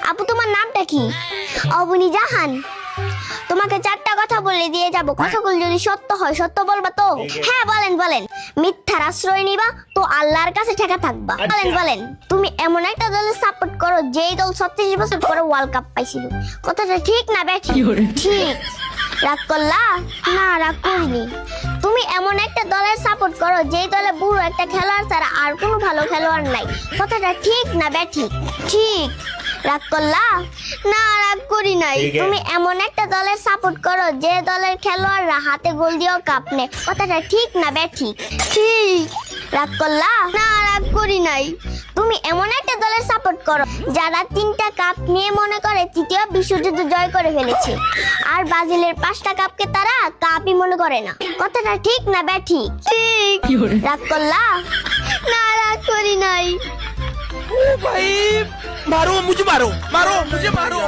আপু তোমার নামটা কি? অবনী জাহান। তোমাকে চারটা কথা বলে দিয়ে যাব, কথাগুলো যদি সত্য হয় সত্য বলবা তো? হ্যাঁ বলেন বলেন। মিথ্যার আশ্রয় নিবা তো আল্লাহর কাছে ঠেকা থাকবা। বলেন বলেন। তুমি এমন একটা দলের সাপোর্ট করো যেই দল 36 বছর পরে ওয়ার্ল্ড কাপ পাইছিল, কথাটা ঠিক না ব্যাঠি? ঠিক। রাগ করলা? না রাগ করিনি। তুমি এমন একটা দলের সাপোর্ট করো যেই দলে বুড়ো একটা খেলোয়াড় ছাড়া আর কোনো ভালো খেলোয়াড় নাই, কথাটা ঠিক না ব্যাঠি? ঠিক। রাগ করলা? না রাগ করি নাই। তুমি এমন একটা দলের সাপোর্ট করো যে দলের খেলোয়াড়রা হাতে গোল দিয়েও কাপ নেয়, কথাটা ঠিক না ব্যাঠি? ঠিক। রাগ করলা? না রাগ করি নাই। তুমি এমন একটা দলের সাপোর্ট করো যারা 3টা কাপ নিয়ে মনে করে তৃতীয় বিশ্বযুদ্ধ জয় করে ফেলেছে, আর ব্রাজিলের 5টা কাপকে তারা কাপই মনে করে না, কথাটা ঠিক না ব্যাঠি? ঠিক। রাগ করলা? না রাগ করি নাই। भाई मारो मुझे, मारो मारो मुझे, मारो।